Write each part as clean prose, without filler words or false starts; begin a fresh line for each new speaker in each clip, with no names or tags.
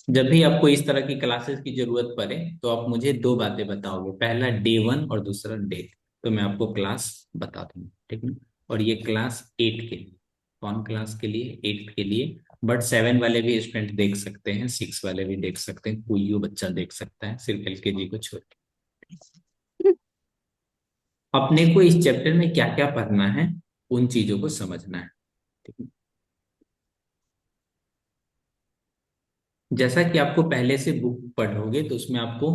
जब भी आपको इस तरह की क्लासेस की जरूरत पड़े तो आप मुझे दो बातें बताओगे, पहला डे 1 और दूसरा डे, तो मैं आपको क्लास बता दूंगा, ठीक है। और ये क्लास 8 के लिए, कौन क्लास के लिए? 8 के लिए। बट 7 वाले भी स्टूडेंट देख सकते हैं, 6 वाले भी देख सकते हैं, कोई बच्चा देख सकता है, सिर्फ एलकेजी को छोड़ के। अपने को इस चैप्टर में क्या क्या पढ़ना है, उन चीजों को समझना है, ठीक है। जैसा कि आपको पहले से बुक पढ़ोगे तो उसमें आपको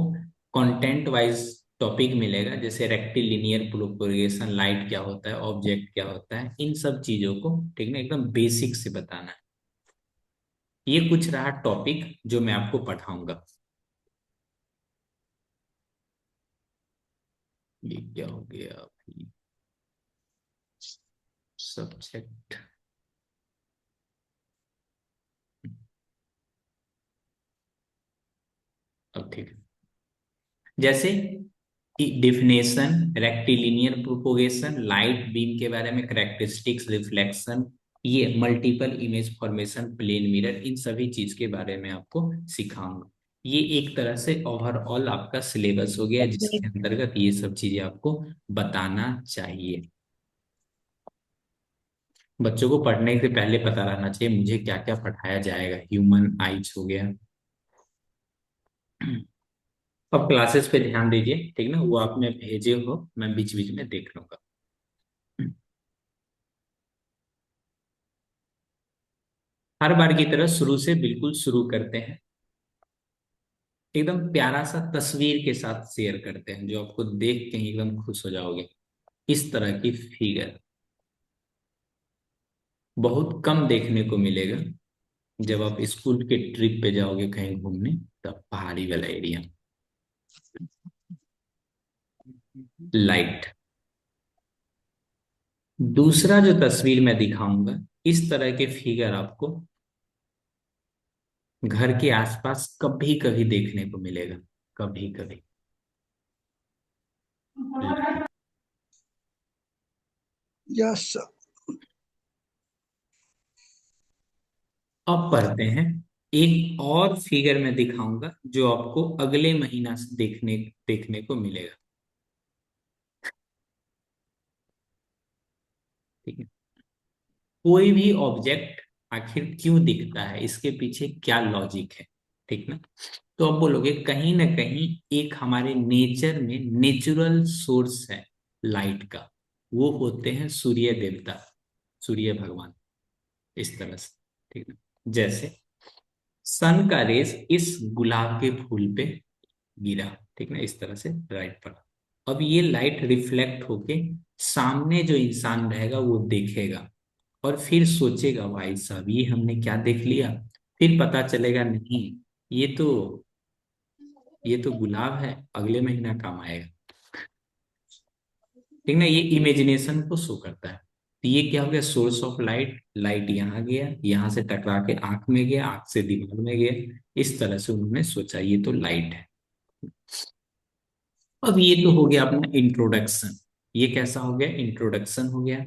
कंटेंट वाइज टॉपिक मिलेगा, जैसे रेक्टिलिनियर प्रोपगेशन, लाइट क्या होता है, ऑब्जेक्ट क्या होता है, इन सब चीजों को, ठीक है, एकदम बेसिक से बताना है। ये कुछ रहा टॉपिक जो मैं आपको पढ़ाऊंगा। ये क्या हो गया अभी? सब्जेक्ट। अब ठीक है। जैसे definition, rectilinear propagation, light beam के बारे में, करेक्टरिस्टिक्स, रिफ्लेक्शन, ये multiple image formation, plane mirror, इन सभी चीज के बारे में आपको सिखाऊंगा। ये एक तरह से ओवरऑल आपका सिलेबस हो गया जिसके अंतर्गत ये सब चीजें आपको बताना चाहिए। बच्चों को पढ़ने से पहले पता रहना चाहिए मुझे क्या क्या पढ़ाया जाएगा। ह्यूमन आइज हो गया। अब क्लासेस पे ध्यान दीजिए, ठीक ना, वो आपने भेजे हो, मैं बीच बीच में देख लूंगा। हर बार की तरह शुरू से बिल्कुल शुरू करते हैं, एकदम प्यारा सा तस्वीर के साथ शेयर करते हैं जो आपको देख के ही एकदम खुश हो जाओगे। इस तरह की फिगर बहुत कम देखने को मिलेगा। जब आप स्कूल के ट्रिप पे जाओगे कहीं घूमने, तब पहाड़ी वाला एरिया, लाइट। दूसरा जो तस्वीर मैं दिखाऊंगा, इस तरह के फिगर आपको घर के आसपास कभी कभी देखने को मिलेगा, कभी कभी।
यस।
अब पढ़ते हैं। एक और फिगर मैं दिखाऊंगा जो आपको अगले महीना से देखने देखने को मिलेगा, ठीक है। कोई भी ऑब्जेक्ट आखिर क्यों दिखता है, इसके पीछे क्या लॉजिक है, ठीक ना। तो अब बोलोगे कहीं ना कहीं एक हमारे नेचर में नेचुरल सोर्स है लाइट का, वो होते हैं सूर्य देवता, सूर्य भगवान। इस तरह से, ठीक है। जैसे सन का रेस इस गुलाब के फूल पे गिरा, ठीक ना, इस तरह से राइट पड़ा। अब ये लाइट रिफ्लेक्ट होके सामने जो इंसान रहेगा वो देखेगा, और फिर सोचेगा भाई साहब ये हमने क्या देख लिया। फिर पता चलेगा नहीं, ये तो ये तो गुलाब है, अगले महीना काम आएगा, ठीक ना। ये इमेजिनेशन को शो करता है। तो ये क्या हो गया, सोर्स ऑफ लाइट, लाइट यहाँ गया, यहाँ से टकरा के आंख में गया, आंख से दिमाग में गया, इस तरह से उन्होंने सोचा ये तो लाइट है। अब ये तो हो गया अपना इंट्रोडक्शन। ये कैसा हो गया, इंट्रोडक्शन हो गया।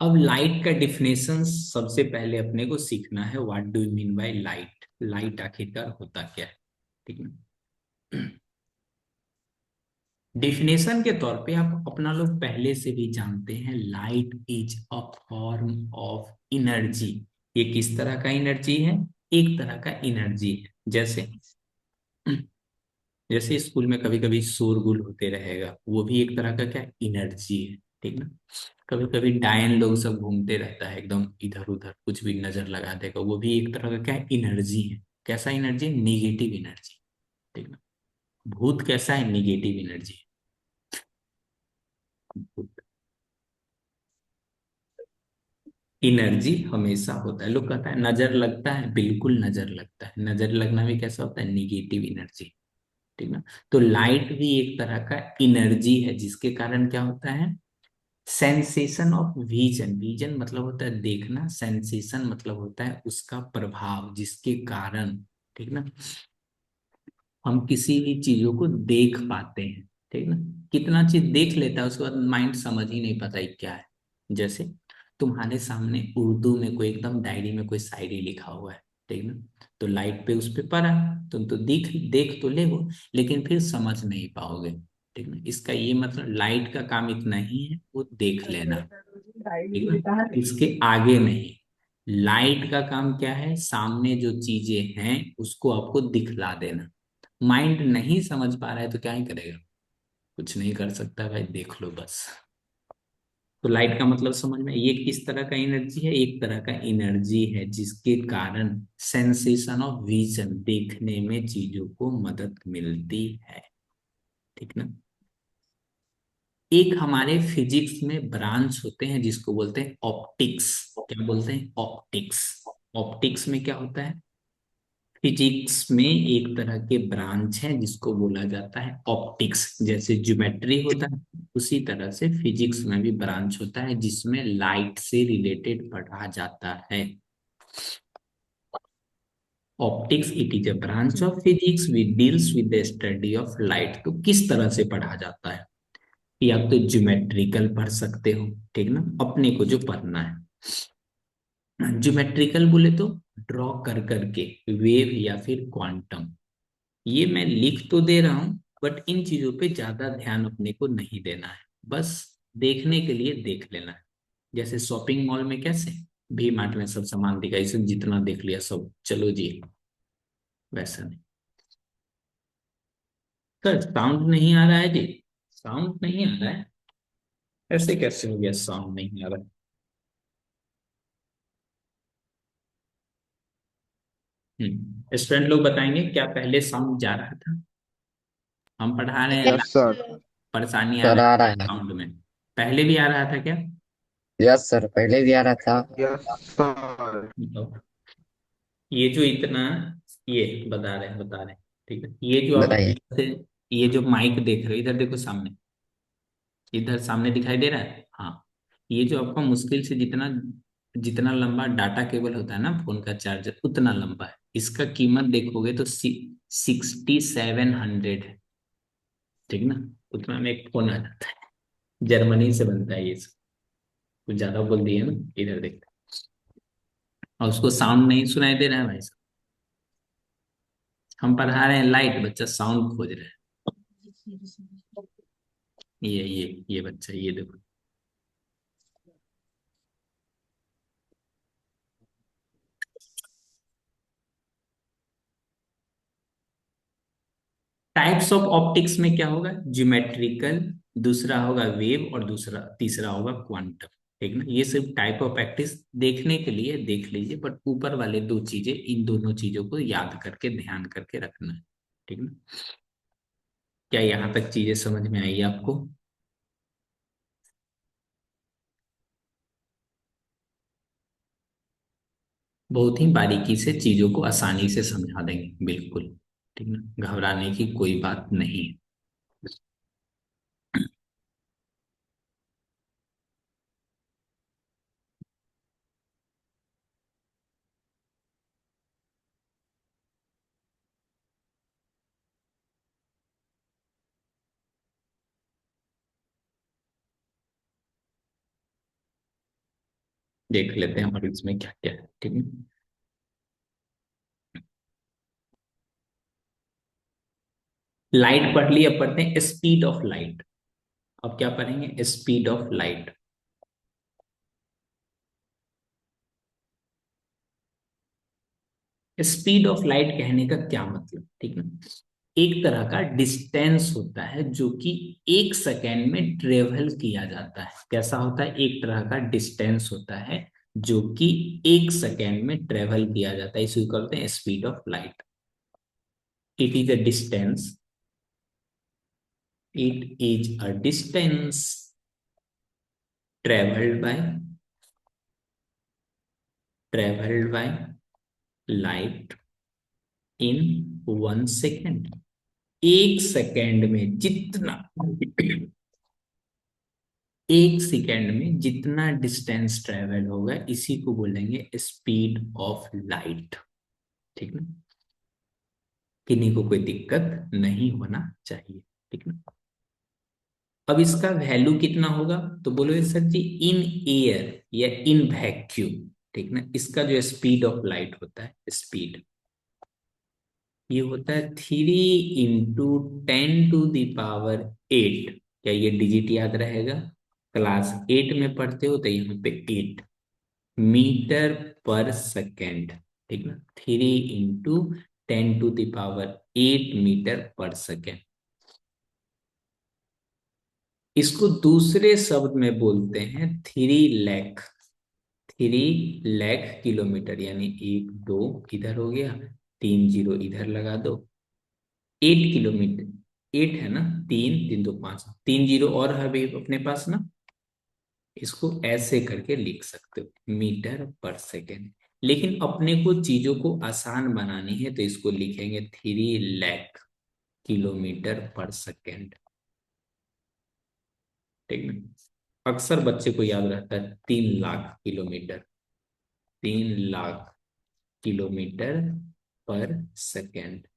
अब लाइट का डिफिनेशन सबसे पहले अपने को सीखना है, what do you mean by light, light आखिरकार होता क्या है, ठीक है। डिफिनेशन के तौर पे आप अपना लोग पहले से भी जानते हैं, light is a form of energy. ये किस तरह का एनर्जी है, एक तरह का एनर्जी है। जैसे जैसे स्कूल में कभी कभी शोरगुल होते रहेगा, वो भी एक तरह का क्या एनर्जी है, ठीक ना। कभी कभी डायन लोग सब घूमते रहता है एकदम इधर उधर, कुछ भी नजर लगा देगा, वो भी एक तरह का क्या एनर्जी है। कैसा एनर्जी, निगेटिव एनर्जी, ठीक ना। भूत कैसा है, निगेटिव एनर्जी। एनर्जी हमेशा होता है, लोग कहता है नजर लगता है, बिल्कुल नजर लगता है, नजर लगना भी कैसा होता है, निगेटिव एनर्जी, ठीक ना। तो लाइट भी एक तरह का एनर्जी है जिसके कारण क्या होता है, सेंसेशन ऑफ विजन, विजन मतलब होता है देखना, सेंसेशन मतलब होता है उसका प्रभाव, जिसके कारण, ठीक ना, हम किसी भी चीजों को देख पाते हैं, ठीक ना। कितना चीज देख लेता है उसके बाद माइंड समझ ही नहीं पाता ये क्या है। जैसे तुम्हारे सामने उर्दू में कोई एकदम डायरी में कोई शायरी लिखा हुआ है, ठीक ना। तो लाइट पे उस पे पड़ा, तुम तो दिख देख तो ले वो, लेकिन फिर समझ नहीं पाओगे। ठीक ना, इसका ये मतलब लाइट का काम इतना ही है, वो देख लेना। ठीक ना, इसके आगे नहीं। लाइट का काम क्या है, सामने जो चीजें हैं उसको आपको दिखला देना। माइंड नहीं समझ पा रहा है तो क्या ही करेगा, कुछ नहीं कर सकता भाई, देख लो बस। तो लाइट का मतलब समझ में, ये किस तरह का एनर्जी है, एक तरह का एनर्जी है जिसके कारण सेंसेशन ऑफ विजन, देखने में चीजों को मदद मिलती है। ठीक ना। एक हमारे फिजिक्स में ब्रांच होते हैं जिसको बोलते हैं ऑप्टिक्स। क्या बोलते हैं, ऑप्टिक्स। ऑप्टिक्स में क्या होता है, फिजिक्स में एक तरह के ब्रांच है जिसको बोला जाता है ऑप्टिक्स। जैसे ज्योमेट्री होता है, उसी तरह से फिजिक्स में भी ब्रांच होता है जिसमें लाइट से रिलेटेड पढ़ा जाता है। Optics it is a branch of physics which deals with the study of light. तो किस तरह से पढ़ा जाता है, या तो ज्योमेट्रिकल पढ़ सकते हो, ठीक ना, अपने को जो पढ़ना है। ज्योमेट्रिकल बोले तो ड्रॉ कर करके, वेव या फिर क्वांटम। ये मैं लिख तो दे रहा हूं, बट इन चीजों पे ज्यादा ध्यान अपने को नहीं देना है, बस देखने के लिए देख लेना है। जैसे शॉपिंग मॉल में कैसे भी मार्ट में सब सामान दिखाई, सब जितना देख लिया सब चलो जी, वैसा नहीं। सर साउंड नहीं आ रहा है जी, साउंड नहीं आ रहा है, ऐसे कैसे हो गया साउंड नहीं आ रहा है। स्टूडेंट लोग बताएंगे क्या पहले साउंड जा रहा था, हम पढ़ा रहे हैं,
यस सर।
परेशानी आ
सर
रहा
आ
है
रहा है।
साउंड में, पहले भी आ रहा था क्या,
यस सर, पहले भी आ रहा था।
Yes sir.
बताओ। ये जो इतना, ये बता रहे हैं, ठीक है, ये जो आप
बताइए।
ये जो माइक देख रहे हो, इधर देखो सामने, इधर सामने दिखाई दे रहा है, हाँ। ये जो आपका मुश्किल से जितना जितना लंबा डाटा केबल होता है ना फोन का चार्जर, उतना लंबा है, इसका कीमत देखोगे तो 6700 है। ठीक ना, उतना में एक फोन आ जाता है, जर्मनी से बनता है ये सब। कुछ ज्यादा बोल दिए ना, इधर देख, और उसको साउंड नहीं सुनाई दे रहा है भाई साहब। हम पढ़ा रहे हैं लाइट, बच्चा साउंड खोज रहा है। ये बच्चा, ये देखो। टाइप्स ऑफ ऑप्टिक्स में क्या होगा, ज्योमेट्रिकल, दूसरा होगा वेव, और दूसरा तीसरा होगा क्वांटम। ठीक ना, ये सब टाइप ऑफ प्रैक्टिस देखने के लिए देख लीजिए, बट ऊपर वाले दो चीजें, इन दोनों चीजों को याद करके ध्यान करके रखना है। ठीक ना, क्या यहाँ तक चीजें समझ में आई आपको। बहुत ही बारीकी से चीजों को आसानी से समझा देंगे, बिल्कुल। ठीक ना, घबराने की कोई बात नहीं है। देख लेते हैं और इसमें क्या क्या है, ठीक है। लाइट पढ़ ली, अब पढ़ते हैं स्पीड ऑफ लाइट। अब क्या पढ़ेंगे, speed of light. Speed of light कहने का क्या मतलब, ठीक ना, एक तरह का डिस्टेंस होता है जो कि 1 सेकेंड में ट्रेवल किया जाता है। कैसा होता है, एक तरह का डिस्टेंस होता है जो कि 1 सेकेंड में ट्रेवल किया जाता है, इसे कहते हैं speed of light. It is a distance, it is a distance travelled by light in 1 second. 1 second में जितना 1 सेकेंड में जितना डिस्टेंस ट्रेवल होगा, इसी को बोलेंगे स्पीड ऑफ लाइट। ठीक ना, किन्हीं को कोई दिक्कत नहीं होना चाहिए। ठीक ना, अब इसका वैल्यू कितना होगा, तो बोलोगे सर जी इन एयर या इन वैक्यूम। ठीक ना। इसका जो स्पीड ऑफ लाइट होता है, स्पीड, ये होता है 3 × 10⁸ क्या ये डिजिट याद रहेगा? क्लास 8 में पढ़ते हो तो यहाँ पे 8 मीटर पर सेकेंड, ठीक ना। 3 × 10⁸ इसको दूसरे शब्द में बोलते हैं 3 लाख। 3 लाख किलोमीटर, यानी 1 2 इधर हो गया, 3 0 इधर लगा दो, 8 किलोमीटर। 8 है ना, 3 3 2 5, 3 0 और है अभी अपने पास ना। इसको ऐसे करके लिख सकते हो, मीटर पर सेकेंड। लेकिन अपने को चीजों को आसान बनानी है तो इसको लिखेंगे 3 लाख किलोमीटर पर सेकेंड, ठीक है। अक्सर बच्चे को याद रहता है 3 लाख किलोमीटर, 3 लाख किलोमीटर पर सेकेंड।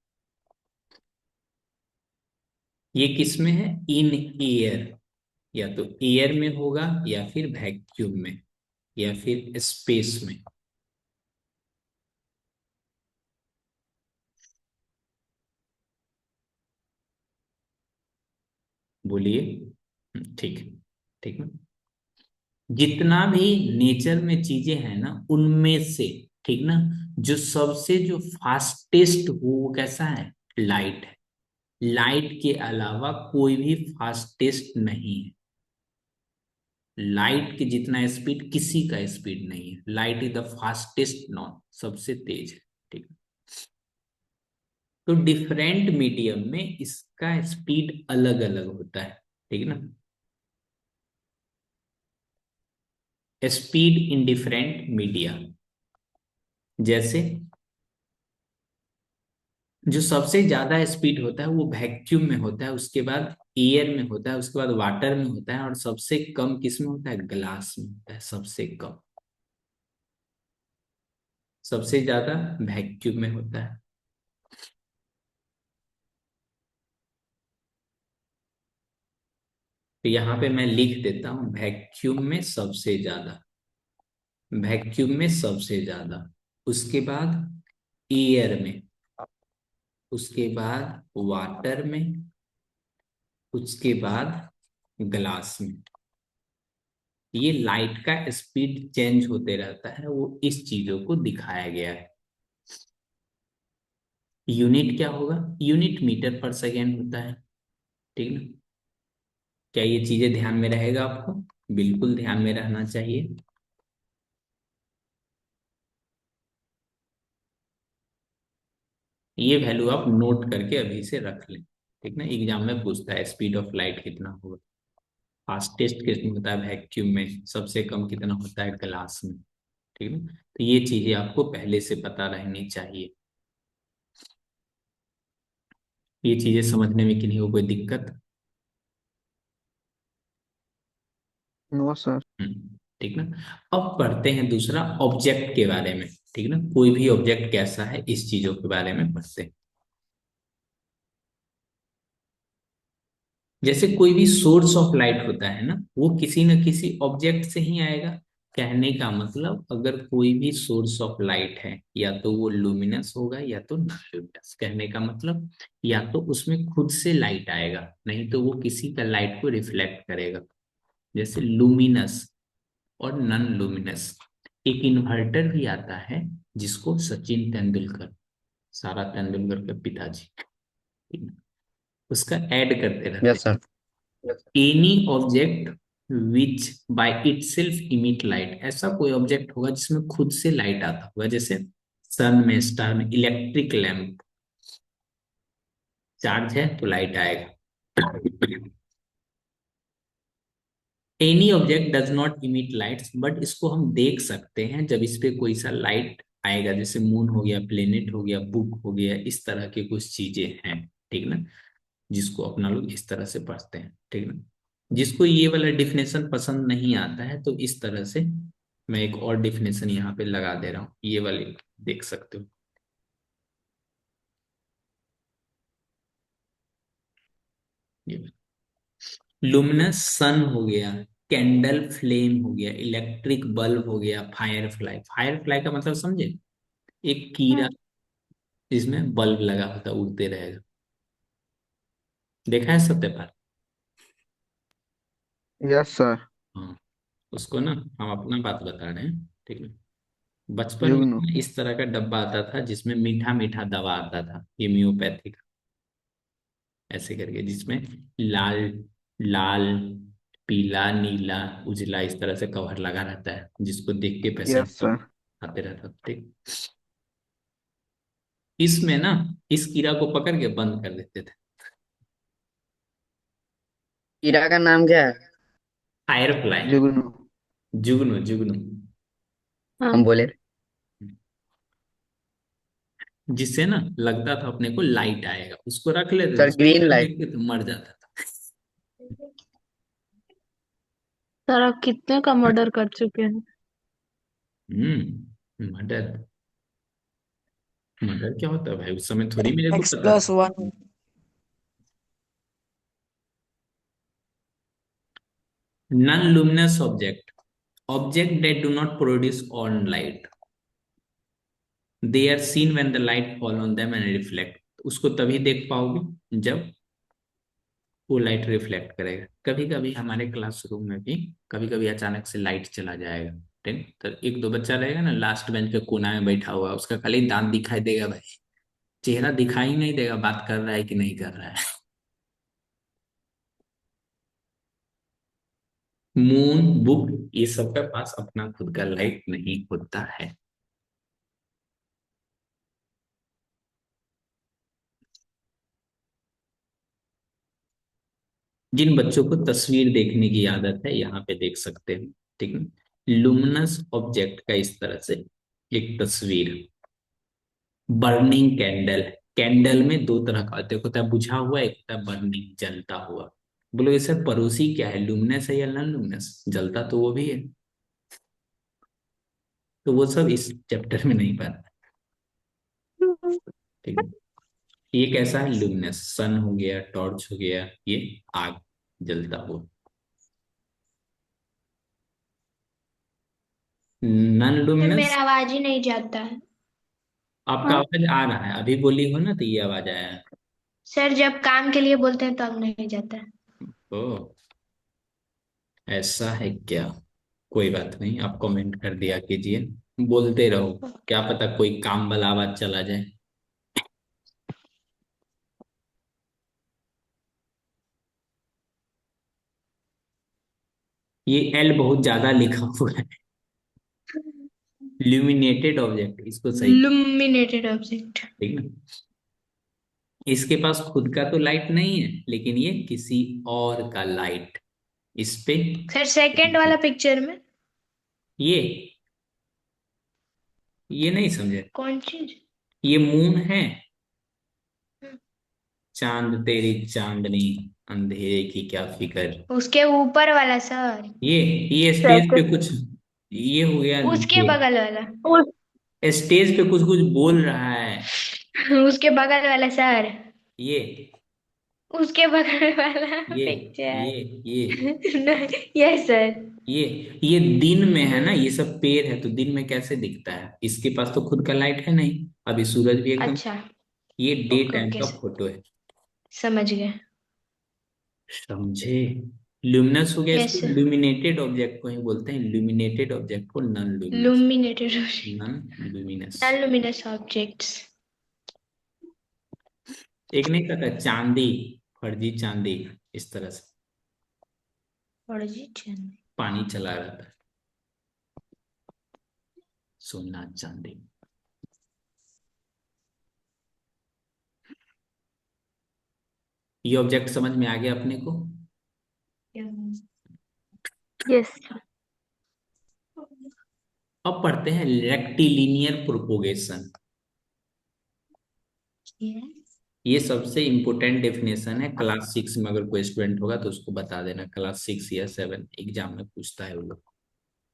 ये किस में है? इन एयर, या तो एयर में होगा या फिर वैक्यूम में या फिर स्पेस में। बोलिए। ठीक है, ठीक है। जितना भी नेचर में चीजें हैं ना, उनमें से, ठीक ना, जो सबसे जो फास्टेस्ट हो वो कैसा है? लाइट है। लाइट के अलावा कोई भी फास्टेस्ट नहीं है। लाइट के जितना स्पीड किसी का स्पीड नहीं है। Light is the fastest non, सबसे तेज है, ठीक है। तो डिफरेंट मीडियम में इसका स्पीड अलग अलग होता है, ठीक है ना। स्पीड इन डिफरेंट मीडिया, जैसे जो सबसे ज्यादा स्पीड होता है वो वैक्यूम में होता है, उसके बाद एयर में होता है, उसके बाद वाटर में होता है, और सबसे कम किस में होता है? ग्लास में होता है सबसे कम। सबसे ज्यादा वैक्यूम में होता है। तो यहाँ पे मैं लिख देता हूँ वैक्यूम में सबसे ज्यादा, वैक्यूम में सबसे ज्यादा, उसके बाद एयर में, उसके बाद वाटर में, उसके बाद ग्लास में। ये लाइट का स्पीड चेंज होते रहता है, वो इस चीजों को दिखाया गया है। यूनिट क्या होगा? यूनिट मीटर पर सेकेंड होता है, ठीक ना। क्या ये चीजें ध्यान में रहेगा आपको? बिल्कुल ध्यान में रहना चाहिए। ये वैल्यू आप नोट करके अभी से रख लें, ठीक ना। एग्जाम में पूछता है स्पीड ऑफ लाइट कितना होगा, फास्टेस्ट कितना होता है वैक्यूम में, सबसे कम कितना होता है ग्लास में, ठीक है। तो ये चीजें आपको पहले से पता रहनी चाहिए। ये चीजें समझने में किन्हीं को कोई दिक्कत?
No sir.
ठीक ना। अब पढ़ते हैं दूसरा ऑब्जेक्ट के बारे में, ठीक ना। कोई भी ऑब्जेक्ट कैसा है, इस चीजों के बारे में पढ़ते हैं। जैसे कोई भी सोर्स ऑफ लाइट होता है ना, वो किसी न किसी ऑब्जेक्ट से ही आएगा। कहने का मतलब, अगर कोई भी सोर्स ऑफ लाइट है, या तो वो लुमिनस होगा या तो नॉन लुमिनस। कहने का मतलब, या तो उसमें खुद से लाइट आएगा, नहीं तो वो किसी का लाइट को रिफ्लेक्ट करेगा। जैसे लुमिनस और नॉन लुमिनस। एक इन्वर्टर भी आता है जिसको सचिन तेंदुलकर, सारा तेंदुलकर के पिताजी, उसका ऐड करते रहते
यस
हैं।
Sir.
Any object which by itself emit light, ऐसा कोई ऑब्जेक्ट होगा जिसमें खुद से लाइट आता होगा, जैसे सन में, स्टार में। इलेक्ट्रिक लैंप, चार्ज है तो लाइट आएगा। Any object does not emit lights, but इसको हम देख सकते हैं जब इस पे कोई सा लाइट आएगा, जैसे मून हो गया, प्लेनेट हो गया, बुक हो गया, इस तरह के कुछ चीजें हैं, ठीक ना, जिसको अपना लोग इस तरह से पढ़ते हैं, ठीक ना। जिसको ये वाला डिफिनेशन पसंद नहीं आता है तो इस तरह से मैं एक और डिफिनेशन यहाँ पे लगा दे रहा हूँ, ये वाली देख सकते हो। ये लुमिनस सन हो गया, कैंडल फ्लेम हो गया, इलेक्ट्रिक बल्ब हो गया, फायर फ्लाई। फायर फ्लाई का मतलब समझे? एक कीड़ा जिसमें बल्ब लगा होता है, उड़ते रहेगा। देखा है सत्यपाल?
Yes sir.
हाँ। उसको ना, हम अपना बात बता रहे हैं, ठीक है। बचपन में
जुगनू।
ना इस तरह का डब्बा आता था जिसमें मीठा मीठा दवा आता था, हेम्योपैथिक, ऐसे करके, जिसमें लाल लाल, पीला, नीला, उजला, इस तरह से कवर लगा रहता है, जिसको देख के पेशेंट
यस सर।
आते रहता था, ठीक। इसमें ना, इस कीड़ा को पकड़ के बंद कर देते थे।
कीड़ा का नाम क्या है?
Fire fly.
जुगनू।
जुगनू, जुगनू।
हम बोले।
जिससे ना लगता था अपने को लाइट आएगा, उसको रख लेते थे,
सर
उसको
ग्रीन
जब
लाइट।
देखते थे मर जाता था।
सर आप कितने का मर्डर कर चुके हैं?
मर्डर? मर्डर क्या होता है भाई, उस समय थोड़ी मेरे को
एक्स
पता
प्लस
था।
One
non luminous object, object that do not produce on light, they are seen when the light fall on them and reflect. उसको तभी देख पाओगे जब वो लाइट रिफ्लेक्ट करेगा। कभी कभी हमारे क्लासरूम में भी कभी कभी अचानक से लाइट चला जाएगा, ठीक, तो एक दो बच्चा रहेगा ना लास्ट बेंच पे कोना में बैठा हुआ, उसका खाली दांत दिखाई देगा भाई, चेहरा दिखाई नहीं देगा, बात कर रहा है कि नहीं कर रहा है। मून, बुक, ये सब के पास अपना खुद का लाइट नहीं होता है। जिन बच्चों को तस्वीर देखने की आदत है यहाँ पे देख सकते हैं, ठीक है। लुमिनस ऑब्जेक्ट का इस तरह से एक तस्वीर, बर्निंग कैंडल। कैंडल में दो तरह का, देखो होता है बुझा हुआ, एक होता है बर्निंग, जलता हुआ। बोलो ये सर पड़ोसी क्या है, लुमिनस है या नॉन लुमिनस? जलता तो वो भी है। तो वो सब इस चैप्टर में नहीं पढ़ना, ठीक है। ये कैसा है? लुमिनस, सन हो गया, टॉर्च हो गया, ये आग, जलता हुआ। नॉन
सर
लुमिनस,
मेरा आवाज ही नहीं जाता है।
आपका आवाज आ रहा है, अभी बोली हो ना तो ये आवाज आया है।
सर जब काम के लिए बोलते हैं तब नहीं जाता है।
ओ, ऐसा है क्या? कोई बात नहीं, आप कमेंट कर दिया कीजिए, बोलते रहो, क्या पता कोई काम वाला आवाज चला जाए। ये एल बहुत ज्यादा लिखा हुआ है। ल्यूमिनेटेड ऑब्जेक्ट, इसको सही,
लुमिनेटेड ऑब्जेक्ट।
ठीक ना। इसके पास खुद का तो लाइट नहीं है, लेकिन ये किसी और का लाइट इस पे।
सर सेकंड वाला पिक्चर में
ये नहीं समझे?
कौन चीज?
ये मून है, चांद तेरी चांदनी, अंधेरे की क्या फिकर।
उसके ऊपर वाला सर।
ये स्टेज पे कुछ, ये हो गया
उसके
ये,
बगल वाला।
स्टेज पे कुछ कुछ बोल रहा है।
उसके बगल वाला सर।
ये
उसके बगल वाला
ये
पिक्चर।
ये ये
यस सर।
ये ये दिन में है ना, ये सब पेड़ है तो दिन में कैसे दिखता है? इसके पास तो खुद का लाइट है नहीं, अभी सूरज भी एकदम।
अच्छा।
ये डे
ओके
टाइम
ओके
का
सर,
फोटो है,
समझ गए।
समझे? ल्यूमिनस हो गया,
यस
इसको
सर।
ल्यूमिनेटेड ऑब्जेक्ट को ही बोलते हैं, ल्यूमिनेटेड ऑब्जेक्ट को non luminous.
Illuminated
non luminous.
Non luminous objects.
एक नहीं कहता चांदी, फर्जी चांदी, इस तरह से
और जी चंद।
पानी चला रहता है, सोना चांदी। ये ऑब्जेक्ट समझ में आ गया अपने को?
यस।
अब पढ़ते हैं रेक्टिलिनियर प्रोपोगेशन। ये सबसे इंपॉर्टेंट डेफिनेशन है, क्लास 6 में अगर कोई स्टूडेंट होगा तो उसको बता देना, क्लास 6 या 7 एग्जाम में पूछता है वो लोग,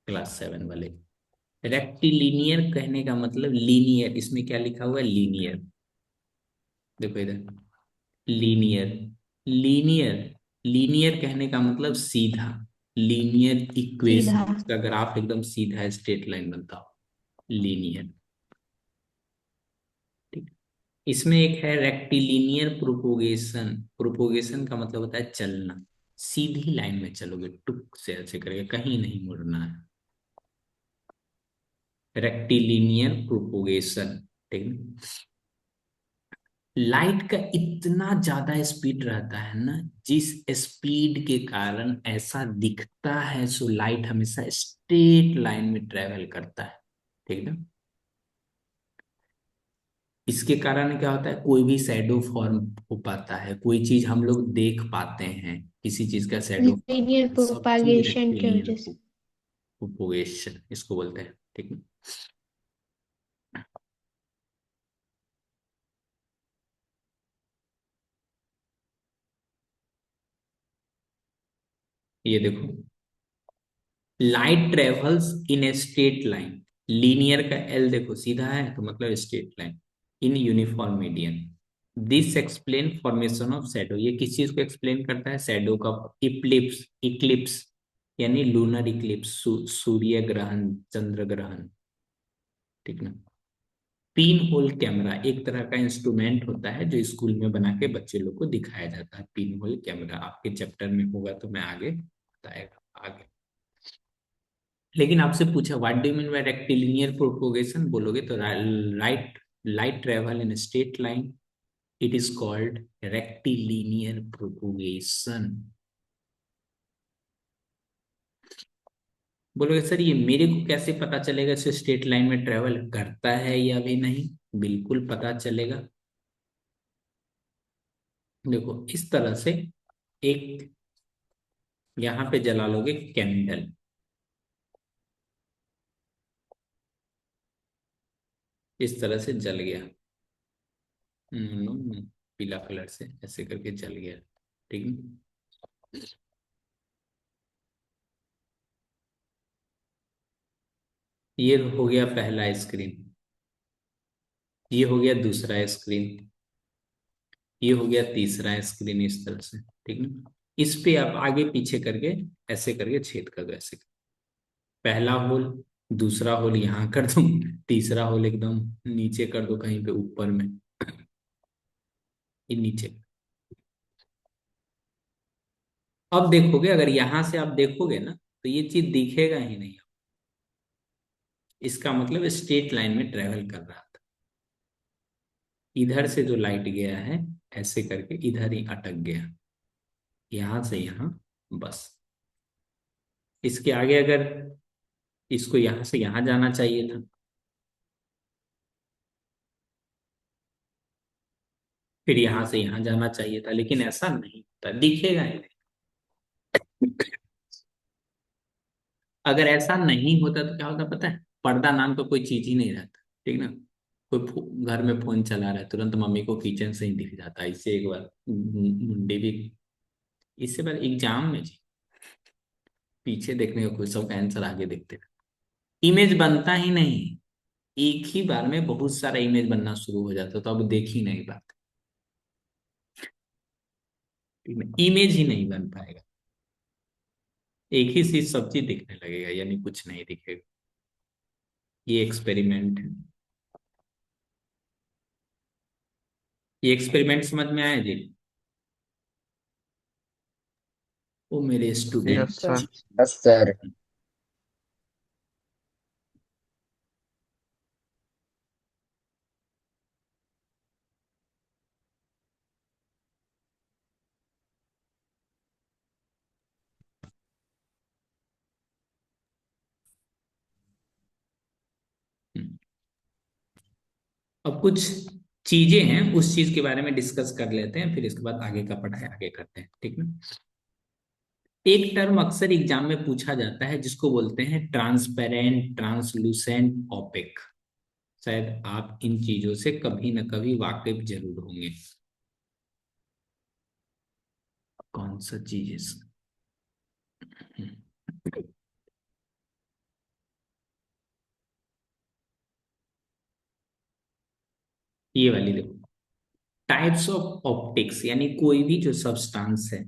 क्लास 7 वाले। रेक्टिलिनियर कहने का मतलब लीनियर, इसमें क्या लिखा हुआ है? लीनियर। देखो इधर, लीनियर, लीनियर, लीनियर कहने का मतलब सीधा, लीनियर
सीधा।
इक्वेशन का ग्राफ एकदम सीधा स्ट्रेट लाइन बनता हो, लीनियर। ठीक। इसमें एक है रेक्टिलिनियर प्रोपोगेशन। प्रोपोगेशन का मतलब होता है चलना, सीधी लाइन में चलोगे, टुक से ऐसे करके, कहीं नहीं मुड़ना है, रेक्टिलिनियर प्रोपोगेशन। ठीक है। लाइट का इतना ज्यादा स्पीड रहता है ना, जिस स्पीड के कारण ऐसा दिखता है, सो लाइट हमेशा स्ट्रेट लाइन में ट्रेवल करता है। ठीक है। इसके कारण क्या होता है, कोई भी शैडो फॉर्म हो पाता है, कोई चीज हम लोग देख पाते हैं, किसी चीज का शैडो
लीनियर
फॉर्म, सब चीज
प्रोपागेशन की
रेक्टिलिनियर
वजह से।
प्रोपोगेशन इसको बोलते हैं। ठीक है। ये देखो, light travels in a straight line. Linear का एल देखो सीधा है तो मतलब straight line, in uniform median. This explain formation of shadow. ये किस चीज को एक्सप्लेन करता है, शैडो का। इक्लिप्स, इक्लिप्स यानी लूनर इक्लिप्स, सूर्य ग्रहण, चंद्र ग्रहण। ठीक ना। पिन होल कैमरा एक तरह का इंस्ट्रूमेंट होता है जो स्कूल में बना के बच्चे लोग को दिखाया जाता है। पिन होल कैमरा आपके चैप्टर में होगा तो मैं आगे बताएगा आगे। लेकिन आपसे पूछा what do you mean by rectilinear propagation, बोलोगे तो right, light travel in straight line, it is called rectilinear propagation. बोलोगे सर ये मेरे को कैसे पता चलेगा इसे स्ट्रेट लाइन में ट्रेवल करता है या भी नहीं? बिल्कुल पता चलेगा। देखो इस तरह से एक यहां पे जला लोगे कैंडल, इस तरह से जल गया, पीला कलर से ऐसे करके जल गया। ठीक है। ये हो गया पहला स्क्रीन, ये हो गया दूसरा स्क्रीन, ये हो गया तीसरा स्क्रीन, इस तरह से। ठीक है। इस पे आप आगे पीछे करके ऐसे करके छेद कर दो, ऐसे पहला होल, दूसरा होल यहाँ कर दो, तीसरा होल एकदम नीचे कर दो कहीं पे ऊपर में, ये नीचे। अब देखोगे, अगर यहां से आप देखोगे ना तो ये चीज दिखेगा ही नहीं। इसका मतलब स्ट्रेट लाइन में ट्रेवल कर रहा था। इधर से जो लाइट गया है ऐसे करके इधर ही अटक गया, यहां से यहां, बस। इसके आगे अगर इसको यहां से यहां जाना चाहिए था, फिर यहां से यहां जाना चाहिए था, लेकिन ऐसा नहीं होता, दिखेगा ही नहीं। अगर ऐसा नहीं होता तो क्या होता पता है, पर्दा नाम का कोई चीज ही नहीं रहता। ठीक ना। कोई घर में फोन चला रहा है, तुरंत मम्मी को किचन से ही दिख जाता है। इससे एक बार मुंडे भी, इससे बार एग्जाम में जी पीछे देखने का कोई सब आंसर आगे देखते रहे। इमेज बनता ही नहीं, एक ही बार में बहुत सारा इमेज बनना शुरू हो जाता, तो अब देख ही नहीं पाते। इमेज ही नहीं बन पाएगा, एक ही चीज सब चीज दिखने लगेगा, यानी कुछ नहीं दिखेगा। ये एक्सपेरिमेंट है। ये एक्सपेरिमेंट समझ में आया जी? वो मेरे
yes
student.
Sir.
Yes sir.
अब कुछ चीजें हैं उस चीज के बारे में डिस्कस कर लेते हैं, फिर इसके बाद आगे का पढ़ाई आगे करते हैं। ठीक ना। एक टर्म अक्सर एग्जाम में पूछा जाता है जिसको बोलते हैं ट्रांसपेरेंट, ट्रांसलूसेंट, ओपेक। शायद आप इन चीजों से कभी न कभी वाकिफ जरूर होंगे। कौन सा चीज है? ये वाली देखो, टाइप्स ऑफ ऑप्टिक्स, यानी कोई भी जो सब्सटेंस है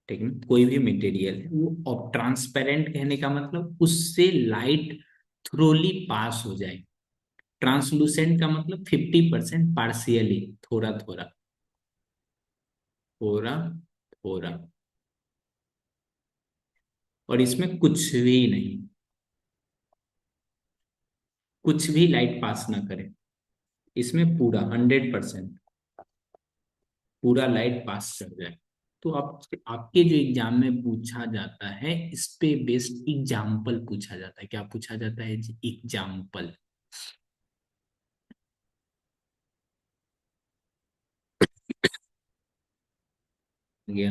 ठीक है। कोई भी मटेरियल है वो अब ट्रांसपेरेंट कहने का मतलब उससे लाइट थ्रोली पास हो जाए। ट्रांसलूसेंट का मतलब 50% पार्शियली, थोड़ा थोड़ा, थोड़ा थोड़ा, और इसमें कुछ भी नहीं, कुछ भी लाइट पास ना करे। इसमें पूरा 100% पूरा लाइट पास कर जाए। तो आप आपके जो एग्जाम में पूछा जाता है इस पे बेस्ड एग्जाम्पल पूछा जाता है। क्या पूछा जाता है जी? एग्जाम्पल। गया।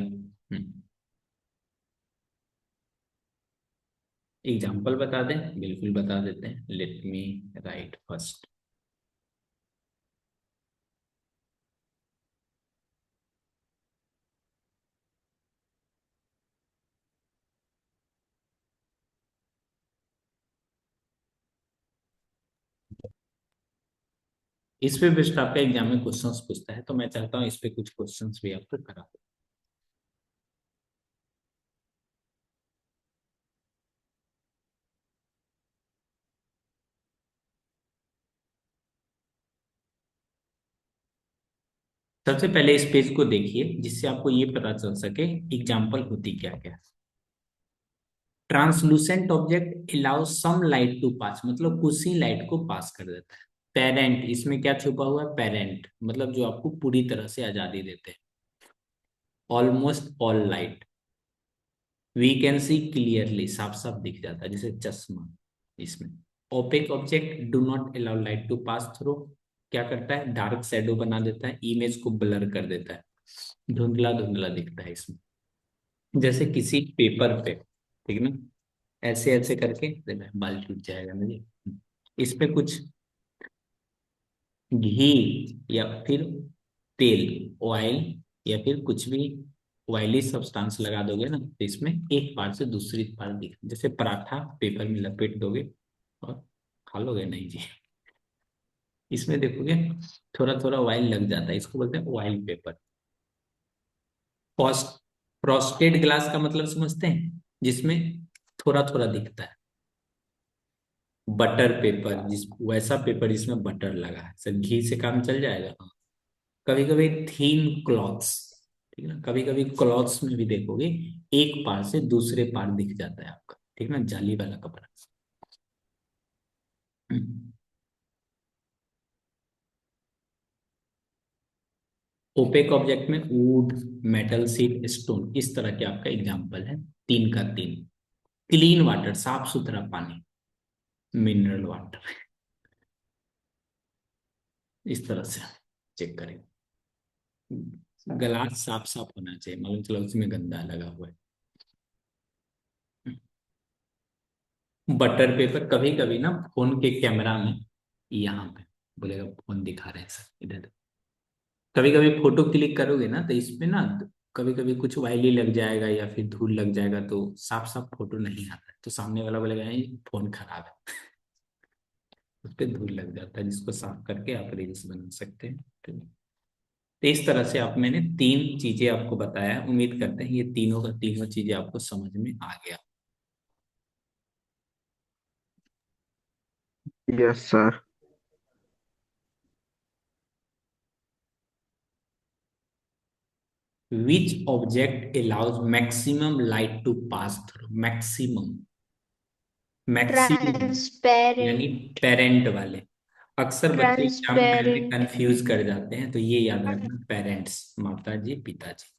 एग्जाम्पल बता दें? बिल्कुल बता देते हैं। Let me right first. इस पे बेस्ड आपका एग्जाम में क्वेश्चंस पूछता है, तो मैं चाहता हूँ इस पे कुछ क्वेश्चंस भी आपको करा दूं। सबसे पहले इस पेज को देखिए जिससे आपको ये पता चल सके एग्जाम्पल होती क्या क्या। Translucent object allow some light to pass, मतलब उसी लाइट को पास कर देता है। पेरेंट, इसमें क्या छुपा हुआ है? पेरेंट मतलब जो आपको पूरी तरह से आजादी देते हैं। Almost all light we can see clearly, साफ साफ दिख जाता है, जैसे चश्मा। इसमें opaque object do not allow light to pass through, क्या करता है? डार्क शेडो बना देता है, इमेज को ब्लर कर देता है, धुंधला धुंधला दिखता है इसमें, जैसे किसी पेपर पे। ठीक है ना? ऐसे ऐसे करके देखना, बाल टूट जाएगा मुझे। इस पे कुछ घी या फिर तेल, ऑयल, या फिर कुछ भी ऑयली सब्सटेंस लगा दोगे ना, तो इसमें एक पार से दूसरी पार दिख, जैसे पराठा पेपर में लपेट दोगे और खा लोगे, नहीं जी। इसमें देखोगे थोड़ा थोड़ा ऑयल लग जाता है, इसको बोलते हैं ऑयल पेपर। फ्रॉस्टेड ग्लास का मतलब समझते हैं? जिसमें थोड़ा थोड़ा दिखता है। बटर पेपर, जिस वैसा पेपर जिसमें बटर लगा है, सर घी से काम चल जाएगा। कभी कभी थीन क्लॉथ्स, ठीक है ना, कभी कभी क्लॉथ्स में भी देखोगे एक पार से दूसरे पार दिख जाता है आपका, ठीक है ना, जाली वाला कपड़ा। ओपेक ऑब्जेक्ट में वुड, मेटल, सीट, स्टोन, इस तरह के आपका एग्जाम्पल है, तीन का तीन। क्लीन वाटर, साफ सुथरा पानी, मिनरल वाटर, इस तरह से चेक करें। गिलास साफ साफ होना चाहिए, मालूम चला उसमें गंदा लगा हुआ है। बटर पेपर, कभी कभी ना फोन के कैमरा में यहाँ पे बोलेगा फोन दिखा रहे हैं सर, इधर कभी कभी फोटो क्लिक करोगे ना तो इसमें ना कभी कभी कुछ वायली लग जाएगा या फिर धूल लग जाएगा, तो साफ साफ फोटो नहीं आता है, तो सामने वाला बोलेगा ये फोन खराब है। उस पर धूल लग जाता है, जिसको साफ करके आप रील्स बना सकते हैं। तो इस तरह से आप, मैंने तीन चीजें आपको बताया, उम्मीद करते हैं ये तीनों का तीनों चीजें आपको समझ में आ गया।
Yes sir.
Which object allows maximum light to pass through? Maximum, maximum यानी
ट्रांसपेरेंट।
पेरेंट वाले। अक्सर बच्चे एग्जाम में
ट्रांसपेरेंट।
कंफ्यूज कर जाते हैं, तो ये याद रखना, पेरेंट्स, माता जी पिताजी।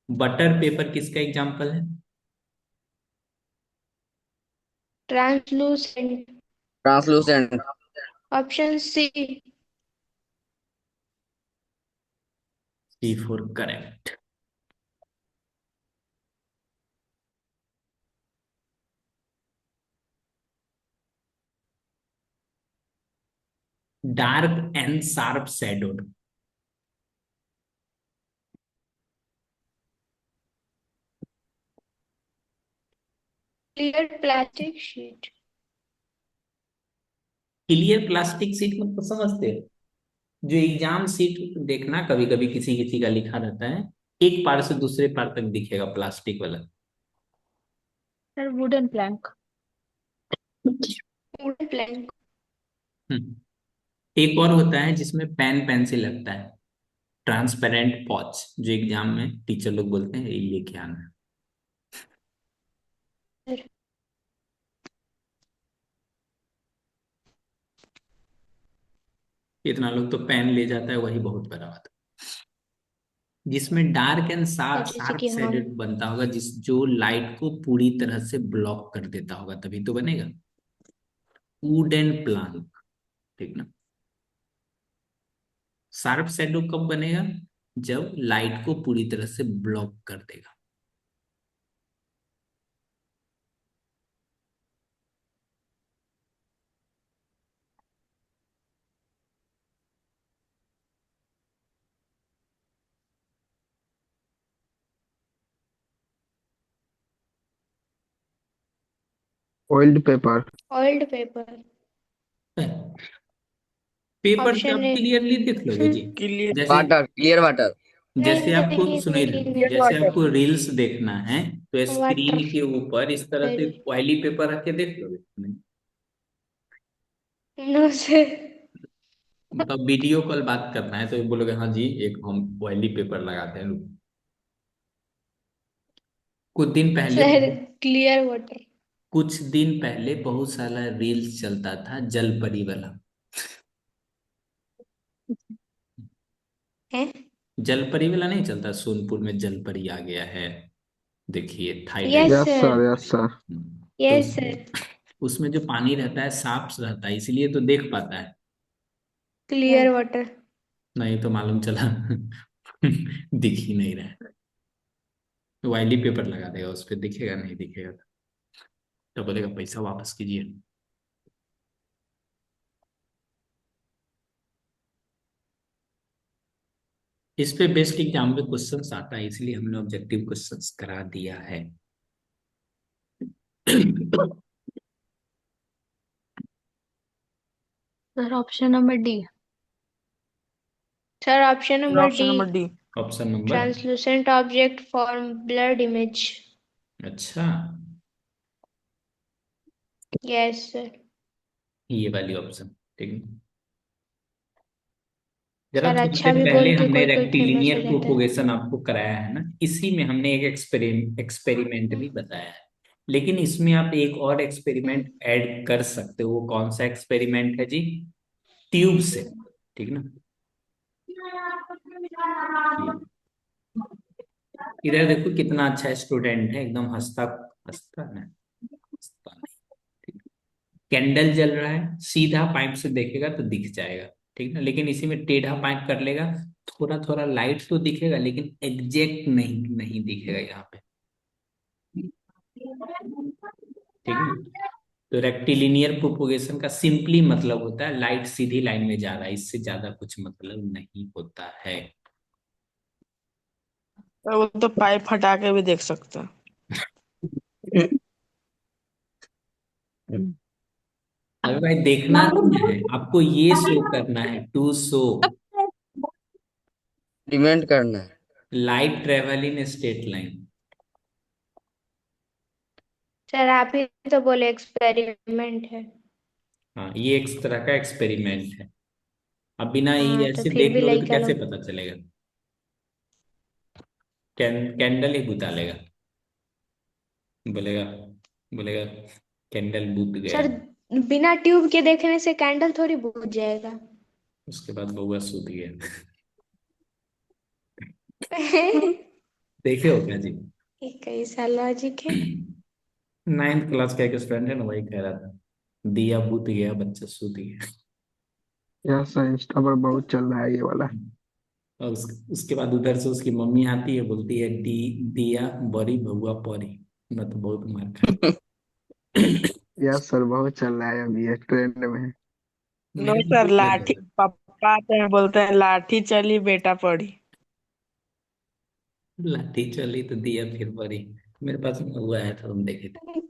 बटर पेपर किसका एग्जाम्पल है?
Translucent.
Translucent.
Option C.
C for correct. Dark and sharp shadowed,
clear plastic sheet.
Clear plastic seat मतलब समझते हो? जो एग्जाम सीट देखना, कभी कभी किसी किसी का लिखा रहता है, एक पार से दूसरे पार तक दिखेगा, प्लास्टिक वाला।
Sir wooden plank.
Wooden plank.
Hmm. एक और होता है जिसमें पेन पेन से लगता है, ट्रांसपेरेंट पॉच, जो एग्जाम में टीचर लोग बोलते हैं ये लेके आना। इतना लोग तो पेन ले जाता है, वही बहुत बड़ा होता है, जिसमें डार्क एंड शार्प
जैसे
शार्प
कि हम।
शेडेड बनता होगा, जिस जो लाइट को पूरी तरह से ब्लॉक कर देता होगा, तभी तो बनेगा। वुडन प्लांक, ठीक ना। शार्प शैडो कब बनेगा? जब लाइट को पूरी तरह से ब्लॉक कर देगा।
Oiled paper.
Oiled paper.
Paper से
ऑप्शन
आप
ए।
क्लियरली देख लोगे जी।
क्लियर
जैसे
वाटर, क्लियर वाटर।
जैसे आपको
नहीं
सुनिए,
नहीं
जैसे आपको रील्स देखना है तो
वाटर।
स्क्रीन के ऊपर इस तरह से ऑयली पेपर रख के देख लोगे नहीं?
No sir.
मतलब वीडियो कॉल बात करना है तो बोलोगे हाँ जी एक हम ऑयली पेपर लगाते हैं, लोग। कुछ दिन पहले
सर क्लियर वाटर।
कुछ दिन पहले बहुत सारा रील्स चलता था जल परी वाला।
है।
जल परी वाला नहीं चलता, सोनपुर में जल परी आ गया है, देखिए Thailand.
Yes
yes
sir.
Sir, yes sir.
तो
यस सर।
उसमें जो पानी रहता है साफ रहता है, इसलिए तो देख पाता है।
Clear water.
नहीं तो मालूम चला दिख ही नहीं रहा है, तो वाइली पेपर लगा देगा उस पर, दिखेगा नहीं दिखेगा तो बोलेगा पैसा वापस कीजिए। इस पे बेस्ड एग्जाम में क्वेश्चंस आता है, इसलिए हमने ऑब्जेक्टिव क्वेश्चंस करा दिया है।
Sir option number D.
Sir option number
option
D.
Number D.
Option number,
translucent object form blurred image.
अच्छा,
यस सर।
ये वाली ऑप्शन, ठीक है। जरा
सर
थोड़ी
अच्छा
देर
भी
पहले
बोल के
हमने
कोई कोई फेमस
रेक्टिलिनियर
हो जाता है।
प्रोपोगेशन आपको कराया है ना, इसी में हमने एक एक्सपेरिमेंट भी बताया है। लेकिन इसमें आप एक और
हम्म।
एक्सपेरिमेंट ऐड कर सकते हो, वो कौन सा एक्सपेरिमेंट है जी? ट्यूब से, ठीक ना। ये इधर देखो कितना अच्छा स्टूडेंट है, एकदम हंसता हंसता ना, हंसता नहीं। कैंडल जल रहा है, सीधा पाइप से देखेगा तो दिख जाएगा, ठीक ना। लेकिन इसी में टेढ़ा पाइप कर लेगा, थोड़ा थोड़ा लाइट तो दिखेगा लेकिन एग्जैक्ट नहीं नहीं दिखेगा यहाँ पे, ठीक है। तो रेक्टिलिनियर प्रोपोगेशन का सिंपली मतलब होता है लाइट सीधी लाइन में जा रहा है, इससे ज्यादा कुछ मतलब नहीं होता है।
तो वो तो पाइप हटा के भी देख सकता है।
अबे भाई देखना नहीं है आपको, ये शो करना है, टू शो
डिमेंड करना है।
Light travel in straight line.
Sir आप ही तो बोले एक्सपेरिमेंट है।
हाँ ये एक तरह का एक्सपेरिमेंट है। अब बिना ये
हाँ तो
ऐसे
फिर
देख
भी
लोगे तो
लड़का
कैसे
लोग।
पता चलेगा? कैंडल ही बुता लेगा, बोलेगा बोलेगा कैंडल बुत गया।
सर बिना ट्यूब के देखने से कैंडल थोड़ी बुझ जाएगा।
उसके बाद बउआ सूत गया।
ये
देखे हो क्या जी?
कैसा लॉजिक है।
नाइन्थ क्लास का एक स्टूडेंट है ना, वही कह रहा था, दिया बुत गया बच्चा सूत गया।
यस सर, इंस्टा पर बहुत चल रहा है ये वाला।
और उसके बाद उधर से उसकी मम्मी आती है, बोलती है दिया बड़ी बउआ परी, मैं तो बहुत मार खाई।
यस सर, बहुत चल रहा है अभी ये ट्रेंड में।
नो
मेरे
सर,
को भी लग
लाठी पापा आते हैं बोलते हैं लाठी चली बेटा पड़ी।
लाठी चली तो दिया फिर बड़ी। मेरे पास में हुआ है, तो हम देखे थे।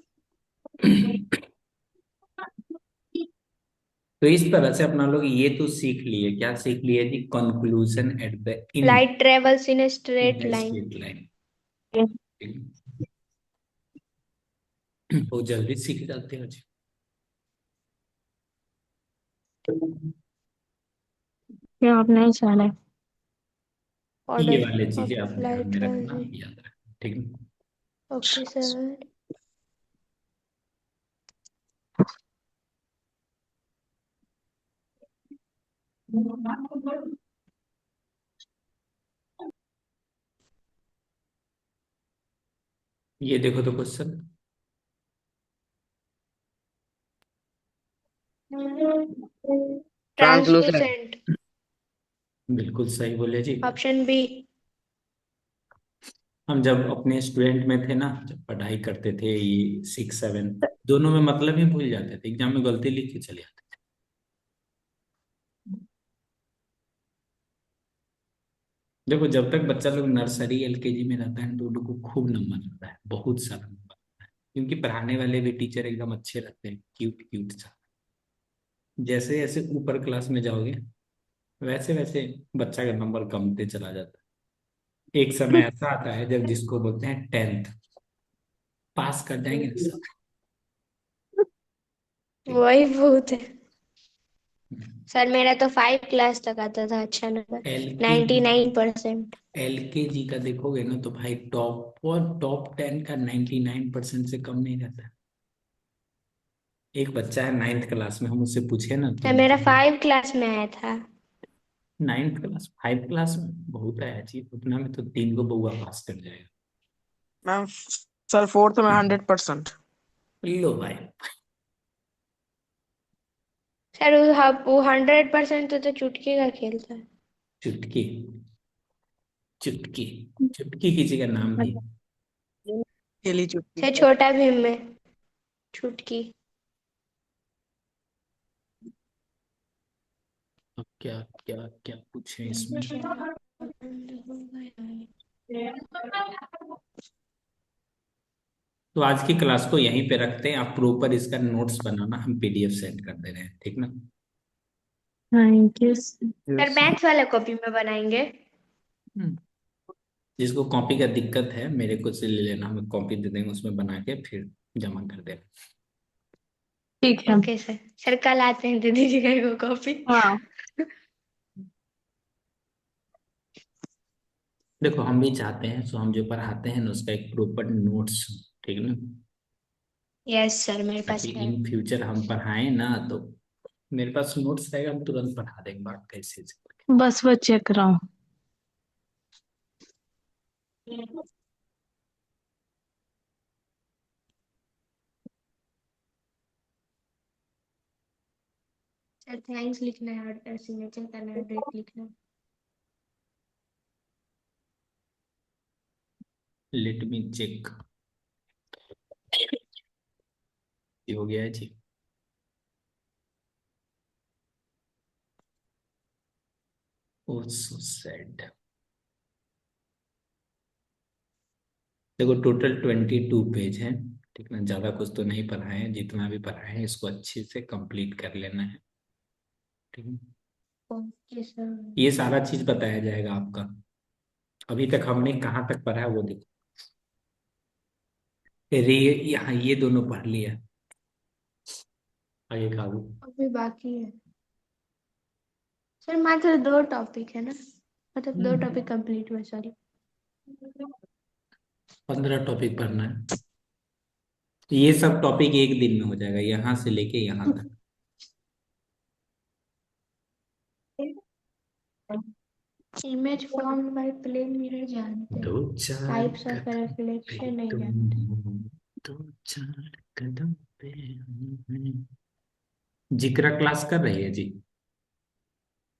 तो इस तरह से अपना लोग ये तो सीख लिए, क्या सीख लिए जी? Conclusion at the in
Light travels in a straight line.
Straight line. बहुत जल्दी सीख जाते हो जी।
ये आप नहीं जाने।
ये
Order
वाले
of
चीजें आप ध्यान
flight
में रखना,
has.
याद रखना, ठीक है।
Okay, sir.
ये देखो तो क्वेश्चन,
ट्रांसलूसेंट।
Translucent.
बिल्कुल सही बोले जी।
Option B.
हम जब अपने स्टूडेंट में थे ना, जब पढ़ाई करते थे, ये 6 7 दोनों में मतलब ही भूल जाते थे, एग्जाम में गलती लिख के चले आते थे। देखो जब तक बच्चा लोग नर्सरी एलकेजी में रहता है तो उन लोग को खूब नंबर आता है, बहुत सारा नंबर आता है, क्योंकि पढ़ाने वाले भी टीचर एकदम अच्छे रहते हैं, क्यूट क्यूट सा। जैसे जैसे ऊपर क्लास में जाओगे वैसे वैसे बच्चा का नंबर कमते चला जाता है। एक समय ऐसा आता है जब जिसको बोलते हैं 10th, पास कर जाएंगे ना सब। ठीक।
वही बहुत है। सर मेरा तो 5 क्लास तक आता था अच्छा नंबर।
एलकेजी
99%।
एलकेजी का देखोगे ना तो भाई टॉप और टॉप 10 का 99% से कम नहीं रहता है। एक बच्चा है 9th क्लास में, हम उससे पूछे ना तो
सर मेरा 5 क्लास में आया था।
9th क्लास 5 क्लास में बहुत है जी, उतना में तो 3 को बउआ पास कर जाएगा।
मैम सर 4th में 100%।
लो भाई।
सर वो 100% तो चुटकी का खेल था।
चुटकी, चुटकी, चुटकी किसी का नाम भी?
खेली चुटकी।
सर छोटा भीम में चुटकी।
अब क्या क्या क्या पूछे इसमें? तो आज की क्लास को यहीं पे रखते हैं, आप प्रॉपर इसका नोट्स बनाना, हम पीडीएफ सेंड कर दे रहे हैं, ठीक ना?
Thank you.
Sir
yes.
Maths वाले कॉपी में बनाएंगे।
हम्म। जिसको कॉपी का दिक्कत है मेरे को से ले लेना, हम कॉपी दे देंगे, उसमें बना के फिर जमा कर देना।
ठीक है।
Okay sir. सर कल आते हैं, दे दीजिएगा एक कॉपी।
हाँ।
देखो हम भी चाहते हैं, सो हम जो पढ़ाते हैं ना उसका एक प्रॉपर नोट्स, ठीक ना?
यस सर मेरे पास
ताकि
है।
इन फ्यूचर हम पढ़ाएं ना तो मेरे पास नोट्स रहेगा, हम तुरंत पढ़ा देंगे बात कैसे से।
बस वो चेक रहा हूँ।
सर थैंक्स लिखना है और सिग्नेचर करना है, डेट लिखना है।
Let me check. ये हो गया है जी। Oh so sad. देखो टोटल 22 पेज है, ठीक ना? ज्यादा कुछ तो नहीं पढ़ाए हैं, जितना भी पढ़ाए हैं इसको अच्छे से कंप्लीट कर लेना है, ठीक है?
Okay sir.
ये सारा चीज बताया जाएगा आपका। अभी तक हमने कहाँ तक पढ़ा है वो देखो। रे, यहाँ ये दोनों पढ़ लिया, आगे का वो।
अभी बाकी है। सर मात्र 2 टॉपिक है ना, मतलब 2 टॉपिक कंप्लीट हुए, सॉरी।
15 टॉपिक पढ़ना है। ये सब टॉपिक एक दिन में हो जाएगा, यहाँ से लेके यहाँ तक।
Image formed by plane mirror जानते हैं,
दो चार
टाइप्स ऑफ
कदम पे
रिफ्लेक्शन नहीं
तुम
जानते।
हो, 2 4 कदम पे हम हैं। जिक्रा क्लास कर रही है जी?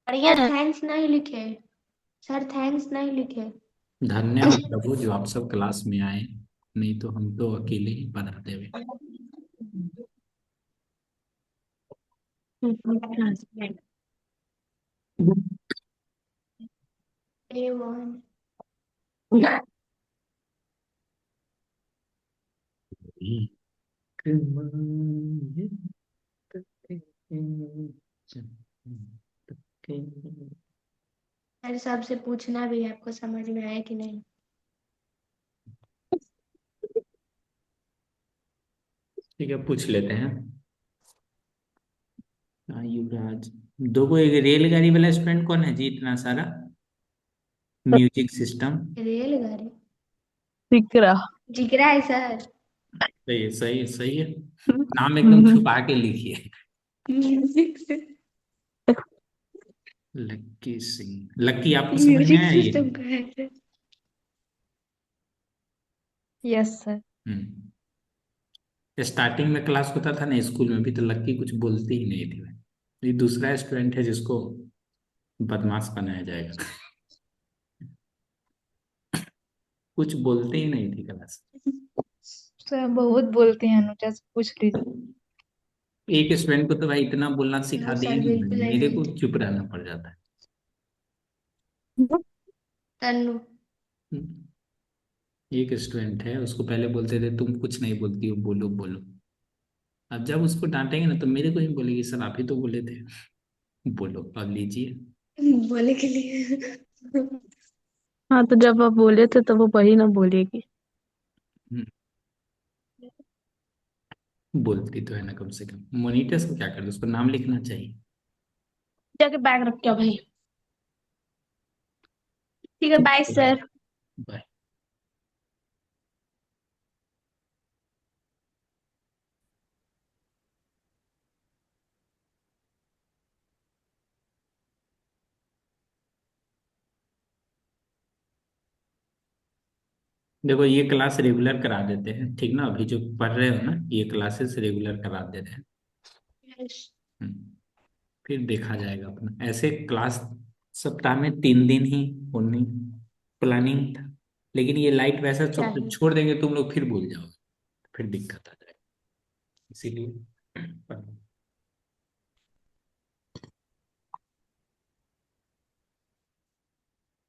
बढ़िया। थैंक्स नहीं लिखे। सर थैंक्स नहीं लिखे।
धन्य हो प्रभु जो आप सब क्लास में आए, नहीं तो हम तो अकेले ही पढ़ाते हुए।
A1।
एक मंजिल तक है।
मेरे सबसे पूछना भी है, आपको समझ में आया कि नहीं?
ठीक है, पूछ लेते हैं। युवराज, दो को एक रेलगाड़ी वाला स्टूडेंट कौन है जी इतना सारा? Music system.
रेलगाड़ी।
जिगरा।
जिगरा है सर।
सही है, सही है, सही है। नाम एकदम छुपा के लिखिए।
म्यूजिक से।
लक्की सिंह, लक्की आपको समझ में
म्यूजिक
आया ये?
सिस्टम का है सर।
Yes sir.
स्टार्टिंग में क्लास होता था ना स्कूल में भी, तो लक्की कुछ बोलती ही नहीं थी। ये दूसरा स्टूडेंट है जिसको बदमाश बनाया जाएगा। कुछ बोलते ही नहीं थी क्लास।
सर बहुत बोलते हैं, अनुजा से पूछ लीजिए।
एक स्टूडेंट को तो भाई इतना बोलना सिखा
नो
दिए
सर,
नहीं
बिल्कुल
मैंने, मेरे
ऐसा
को
नहीं।
चुप रहना पड़ जाता है।
तन्नू।
एक स्टूडेंट है, उसको पहले बोलते थे तुम कुछ नहीं बोलती हो, बोलो बोलो। अब जब उसको डांटेंगे ना तो मेरे को ही बोलेगी सर आप ही तो बोले थे। बोलो अब लीजिए।
बोले के लिए।
हाँ तो जब आप बोले थे तो वो वही ना बोलेगी।
हम्म, बोलती तो है ना कम से कम। मॉनिटर से क्या कर दो, उसको नाम लिखना चाहिए।
जाके बैग रख के आओ भाई। ठीक है, बाय सर।
बाय। देखो ये क्लास रेगुलर करा देते हैं, ठीक ना? अभी जो पढ़ रहे हो ना ये क्लासेस रेगुलर करा देते हैं। हम्म, फिर देखा जाएगा अपना। ऐसे क्लास सप्ताह में 3 दिन ही होनी प्लानिंग था, लेकिन ये लाइट वैसा
क्या
सब
है?
छोड़ देंगे तुम लोग फिर भूल जाओगे, फिर दिक्कत आ जाएगी, इसीलिए